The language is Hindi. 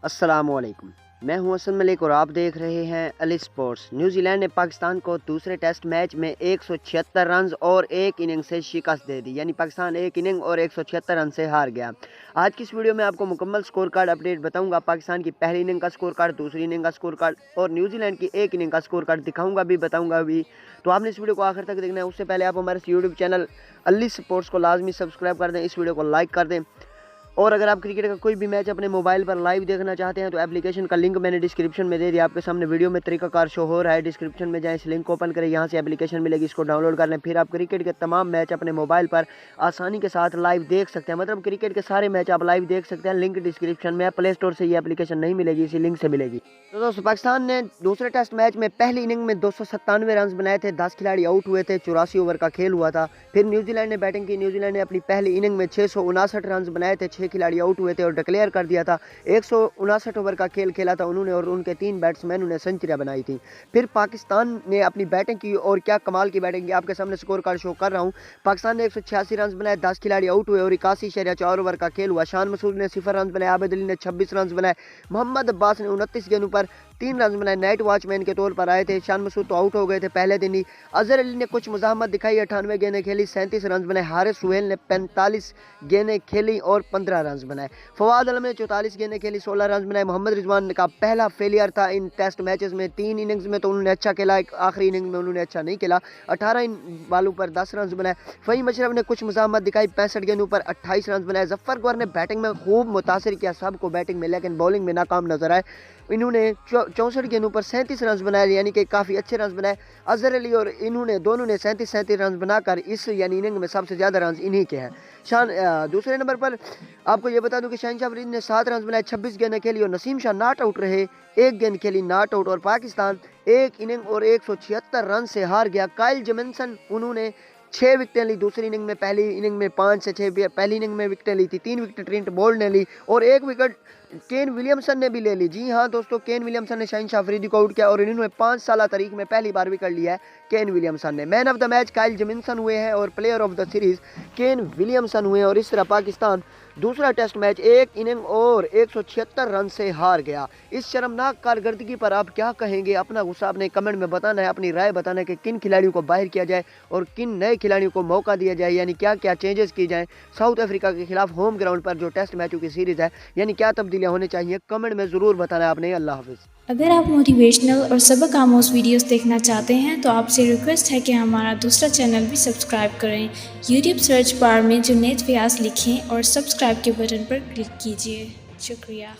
अस्सलामुअलैकुम। मैं हूं हसन मलिक और आप देख रहे हैं अली स्पोर्ट्स। न्यूजीलैंड ने पाकिस्तान को दूसरे टेस्ट मैच में 176 रन और एक इनिंग से शिकस्त दे दी, यानी पाकिस्तान एक इनिंग और 176 रन से हार गया। आज की इस वीडियो में आपको मुकम्मल स्कोर कार्ड अपडेट बताऊंगा। पाकिस्तान की पहली इनिंग का स्कोर कार्ड, दूसरी इनिंग का स्कोर कार्ड और न्यूजीलैंड की एक इनिंग का स्कोर कार्ड दिखाऊंगा भी, बताऊंगा भी। तो आपने इस वीडियो को आखिर तक देखना है। उससे पहले आप हमारे यूट्यूब चैनल अली स्पोर्ट्स को लाजमी सब्सक्राइब कर दें, इस वीडियो को लाइक कर दें। और अगर आप क्रिकेट का कोई भी मैच अपने मोबाइल पर लाइव देखना चाहते हैं तो एप्लीकेशन का लिंक मैंने डिस्क्रिप्शन में दे दिया। आपके सामने वीडियो में तरीकाकार शो हो रहा है, डिस्क्रिप्शन में जाएं, इस लिंक को ओपन करें, यहाँ से एप्लीकेशन मिलेगी, इसको डाउनलोड कर लें। फिर आप क्रिकेट के तमाम मैच अपने मोबाइल पर आसानी के साथ लाइव देख सकते हैं। मतलब क्रिकेट के सारे मैच आप लाइव देख सकते हैं। लिंक डिस्क्रिप्शन में है। प्ले स्टोर से ये एप्लीकेशन नहीं मिलेगी, इसी लिंक से मिलेगी। तो दोस्तों, पाकिस्तान ने दूसरे टेस्ट मैच में पहली इनिंग में 297 रन बनाए थे। 10 खिलाड़ी आउट हुए थे। 84 ओवर का खेल हुआ था। फिर न्यूजीलैंड ने बैटिंग की। न्यूजीलैंड ने अपनी पहली इनिंग में 659 रन बनाए थे। 6 खिलाड़ी आउट हुए थे और डिक्लेयर कर दिया था। 159 ओवर का खेल खेला था उन्होंने और उनके 3 बैट्समैन ने सेंचुरियां बनाई थी। फिर पाकिस्तान ने अपनी बैटिंग की और क्या कमाल की बैटिंग की। आपके सामने स्कोर कार्ड शो कर रहा हूं। पाकिस्तान ने 186 रन बनाए। 10 खिलाड़ी आउट हुए और 81.4 ओवर का खेल हुआ। शान मसूद ने 0 रन बनाए। आबिद अली ने 26 रन बनाए। मोहम्मद अब्बास ने 29 गेंदों पर 3 रन बनाए। नाइट वॉचमैन के तौर पर आए थे। शान मसूद तो आउट हो गए थे पहले दिन ही। अजहर अली ने कुछ मुजाहमत दिखाई। 98 गेंदें खेली, 37 रन बनाए। हारिस सुहेल ने 45 गेंदें खेली और 15 रन बनाए। फवाद आलम ने 44 गेंदें खेली, 16 रन बनाए। मोहम्मद रिजवान का पहला फेलियर था इन टेस्ट मैचेस में। 3 इनिंग्स में तो उन्होंने अच्छा खेला, आखिरी इनिंग में उन्होंने अच्छा नहीं खेला। 18 बालों पर 10 रन बनाए। फ़हीम अशरफ ने कुछ मुजाहमत दिखाई, 65 गेंदों पर 28 रन बनाए। जफर गौर ने बैटिंग में खूब मुतासिर किया सबको बैटिंग में, लेकिन बॉलिंग में नाकाम नजर आए। इन्होंने 64 गेंदों पर 37 रन बनाए, यानी कि काफ़ी अच्छे रन बनाए। अजहर अली और इन्होंने दोनों ने 37 रन बनाकर इस यानी इनिंग में सबसे ज़्यादा रन इन्हीं के हैं। दूसरे नंबर पर आपको ये बता दूं कि शाहिन शाह अफरीदी ने 7 रन बनाए, 26 गेंदें खेली और नसीम शाह नॉट आउट रहे, 1 गेंद खेली नॉट आउट। और पाकिस्तान एक इनिंग और 176 रन से हार गया। काइल जेमिसन उन्होंने 6 विकेटें ली दूसरी इनिंग में। पहली इनिंग में 5 से 6 पहली इनिंग में विकेटें ली थी। 3 विकेट ट्रेंट बोल्ट ने ली और 1 विकेट केन विलियमसन ने भी ले ली। जी हाँ दोस्तों, केन विलियमसन ने शाहिन शाह अफरीदी को आउट किया और इन्होंने 5 साल तारीख में पहली बार विकेट लिया है केन विलियमसन ने। Man of the match Kyle Jameson हुए हैं और player of the series Kane Williamson हुए हैं। और इस तरह पाकिस्तान दूसरा टेस्ट मैच एक इनिंग और 176 रन से हार गया। इस शर्मनाक कारकर्दगी पर आप क्या कहेंगे? अपना गुस्सा अपने कमेंट में बताना है, अपनी राय बताना है कि किन खिलाड़ियों को बाहर किया जाए और किन नए खिलाड़ियों को मौका दिया जाए, यानी क्या क्या चेंजेस की जाए साउथ अफ्रीका के खिलाफ होम ग्राउंड पर जो टेस्ट मैचों की सीरीज है, यानी क्या तब्दीलियां होनी चाहिए, कमेंट में ज़रूर बताना है आपने। अल्लाह हाफिज़। अगर आप मोटिवेशनल और सबक आमोज वीडियोस देखना चाहते हैं तो आपसे रिक्वेस्ट है कि हमारा दूसरा चैनल भी सब्सक्राइब करें। यूट्यूब सर्च बार में जुनैद व्यास लिखें और सब्सक्राइब के बटन पर क्लिक कीजिए। शुक्रिया।